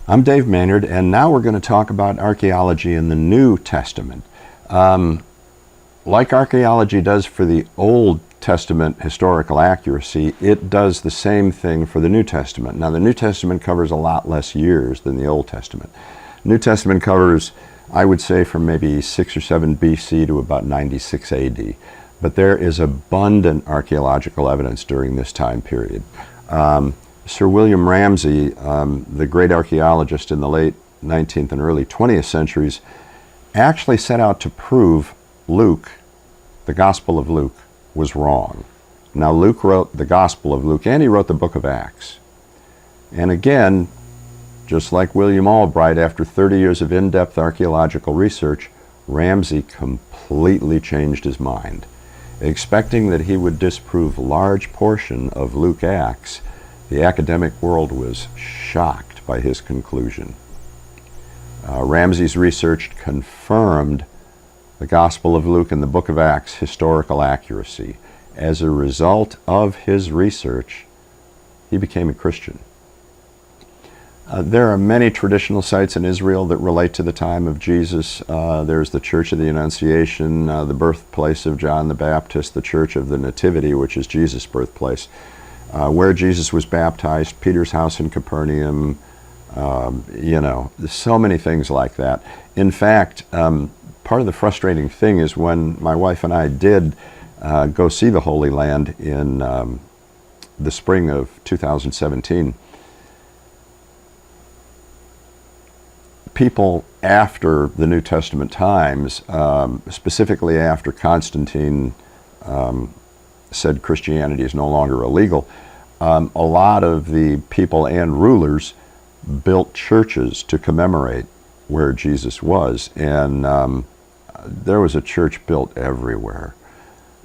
I'm Dave Maynard, and now we're going to talk about archaeology in the New Testament. Like archaeology does for the Old Testament historical accuracy, it does the same thing for the New Testament. Now, the New Testament covers a lot less years than the Old Testament. New Testament covers, I would say, from maybe 6 or 7 BC to about 96 AD. But there is abundant archaeological evidence during this time period. Sir William Ramsay, the great archaeologist in the late 19th and early 20th centuries, actually set out to prove Luke, the Gospel of Luke, was wrong. Now, Luke wrote the Gospel of Luke, and he wrote the book of Acts. And again, just like William Albright, after 30 years of in-depth archaeological research, Ramsay completely changed his mind. Expecting that he would disprove a large portion of Luke Acts, the academic world was shocked by his conclusion. Ramsay's research confirmed the Gospel of Luke and the book of Acts' historical accuracy. As a result of his research, he became a Christian. There are many traditional sites in Israel that relate to the time of Jesus. There's the Church of the Annunciation, the birthplace of John the Baptist, the Church of the Nativity, which is Jesus' birthplace, where Jesus was baptized, Peter's house in Capernaum, there's so many things like that. In fact, part of the frustrating thing is when my wife and I did go see the Holy Land in the spring of 2017, people after the New Testament times, specifically after Constantine said Christianity is no longer illegal, a lot of the people and rulers built churches to commemorate where Jesus was, and there was a church built everywhere.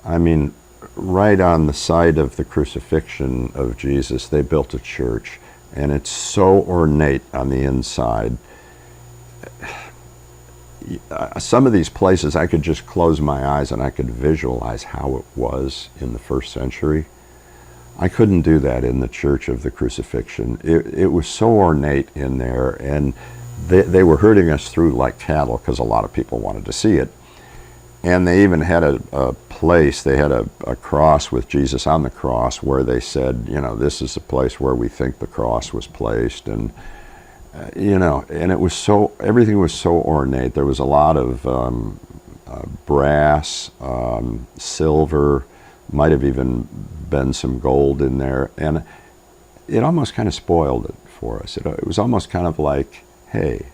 I mean, right on the site of the crucifixion of Jesus, they built a church, and it's so ornate on the inside. Some of these places I could just close my eyes and I could visualize how it was in the first century. I couldn't do that in the Church of the Crucifixion. It was so ornate in there, and they were herding us through like cattle because a lot of people wanted to see it. And they even had a place, they had a cross with Jesus on the cross where they said, this is the place where we think the cross was placed. And and it was so, everything was so ornate. There was a lot of brass, silver, might have even been some gold in there. And it almost kind of spoiled it for us. It was almost kind of like, hey,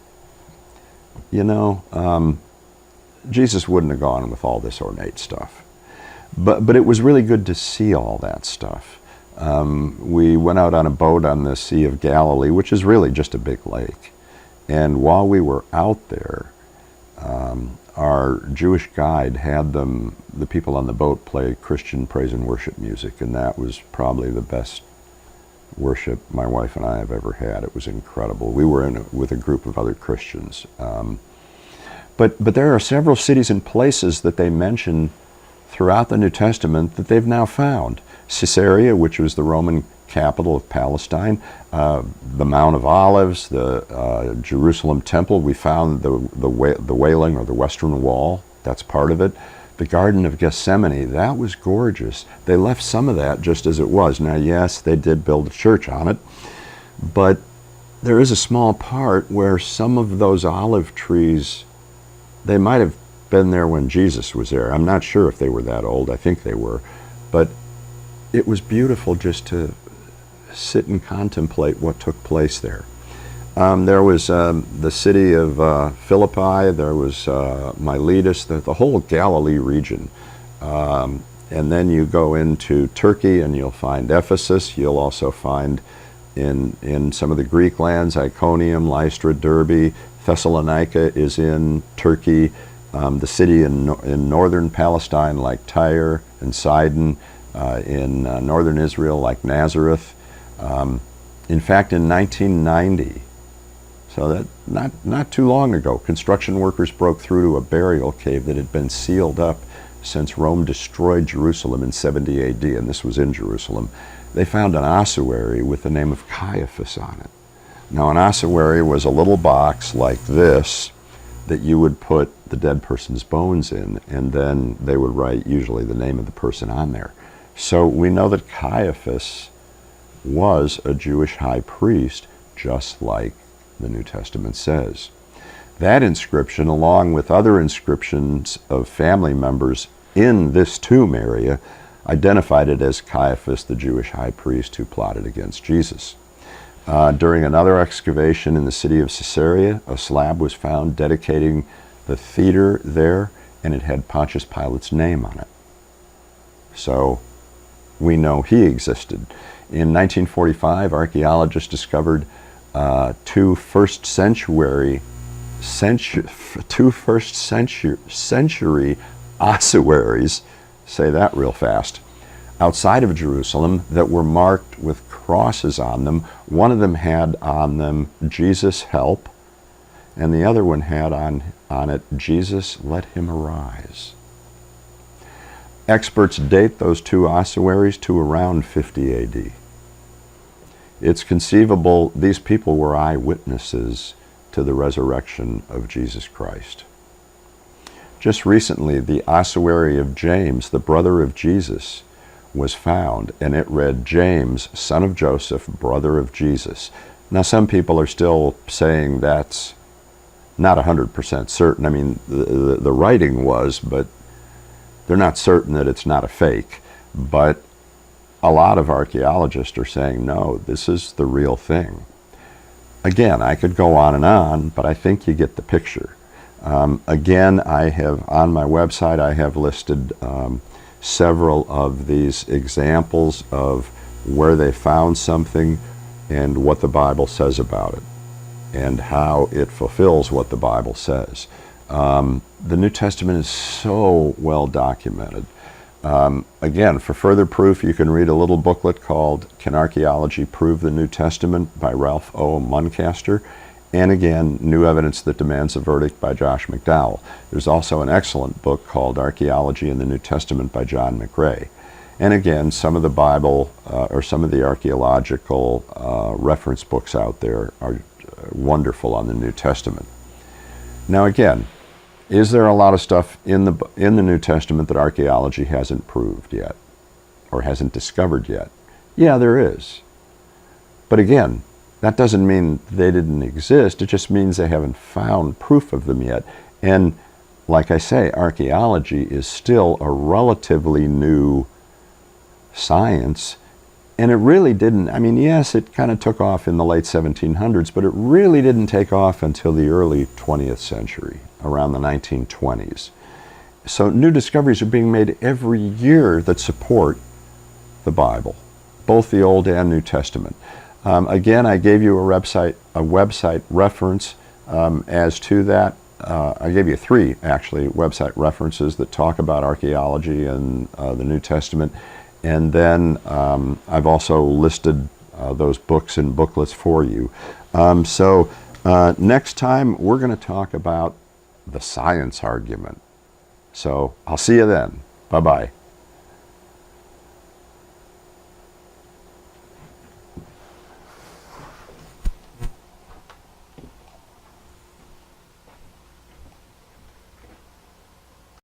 Jesus wouldn't have gone with all this ornate stuff. But it was really good to see all that stuff. We went out on a boat on the Sea of Galilee, which is really just a big lake. And while we were out there, our Jewish guide had the people on the boat play Christian praise and worship music, and that was probably the best worship my wife and I have ever had. It was incredible. We were with a group of other Christians. But there are several cities and places that they mention throughout the New Testament that they've now found. Caesarea, which was the Roman capital of Palestine, the Mount of Olives, the Jerusalem Temple. We found the Wailing, or the Western Wall. That's part of it. The Garden of Gethsemane, that was gorgeous. They left some of that just as it was. Now, yes, they did build a church on it, but there is a small part where some of those olive trees, they might have been there when Jesus was there. I'm not sure if they were that old. I think they were. But it was beautiful just to sit and contemplate what took place there. There was the city of Philippi. There was Miletus, the whole Galilee region. And then you go into Turkey and you'll find Ephesus. You'll also find in some of the Greek lands, Iconium, Lystra, Derbe. Thessalonica is in Turkey. The city in northern Palestine like Tyre and Sidon. In northern Israel like Nazareth. In fact, in 1990, so that not too long ago, construction workers broke through to a burial cave that had been sealed up since Rome destroyed Jerusalem in 70 AD, and this was in Jerusalem. They found an ossuary with the name of Caiaphas on it. Now, an ossuary was a little box like this that you would put the dead person's bones in, and then they would write usually the name of the person on there. So we know that Caiaphas was a Jewish high priest, just like the New Testament says. That inscription, along with other inscriptions of family members in this tomb area, identified it as Caiaphas, the Jewish high priest who plotted against Jesus. During another excavation in the city of Caesarea, a slab was found dedicating the theater there, and it had Pontius Pilate's name on it. So we know he existed. In 1945, archaeologists discovered two first century ossuaries, say that real fast, outside of Jerusalem that were marked with crosses on them. One of them had on them, Jesus help, and the other one had on it, Jesus let him arise. Experts date those two ossuaries to around 50 AD. It's conceivable these people were eyewitnesses to the resurrection of Jesus Christ. Just recently, the ossuary of James, the brother of Jesus, was found, and it read, James, son of Joseph, brother of Jesus. Now, some people are still saying that's not 100% certain. I mean, the writing was, but they're not certain that it's not a fake. But a lot of archaeologists are saying, no, this is the real thing. Again, I could go on, but I think you get the picture. Again, I have, on my website, I have listed several of these examples of where they found something and what the Bible says about it and how it fulfills what the Bible says. The New Testament is so well documented. Again, for further proof, you can read a little booklet called Can Archaeology Prove the New Testament by Ralph O. Muncaster, and again, New Evidence That Demands a Verdict by Josh McDowell. There's also an excellent book called Archaeology in the New Testament by John McRae. And again, some of the Bible or some of the archaeological reference books out there are wonderful on the New Testament. Now again, is there a lot of stuff in the New Testament that archaeology hasn't proved yet or hasn't discovered yet? Yeah, there is. But again, that doesn't mean they didn't exist. It just means they haven't found proof of them yet. And like I say, archaeology is still a relatively new science. And it really didn't, I mean, yes, it kind of took off in the late 1700s, but it really didn't take off until the early 20th century, around the 1920s. So new discoveries are being made every year that support the Bible, both the Old and New Testament. Again, I gave you a website reference as to that. I gave you three, actually, website references that talk about archaeology and the New Testament. And then I've also listed those books and booklets for you. So next time, we're going to talk about the science argument. So I'll see you then. Bye-bye.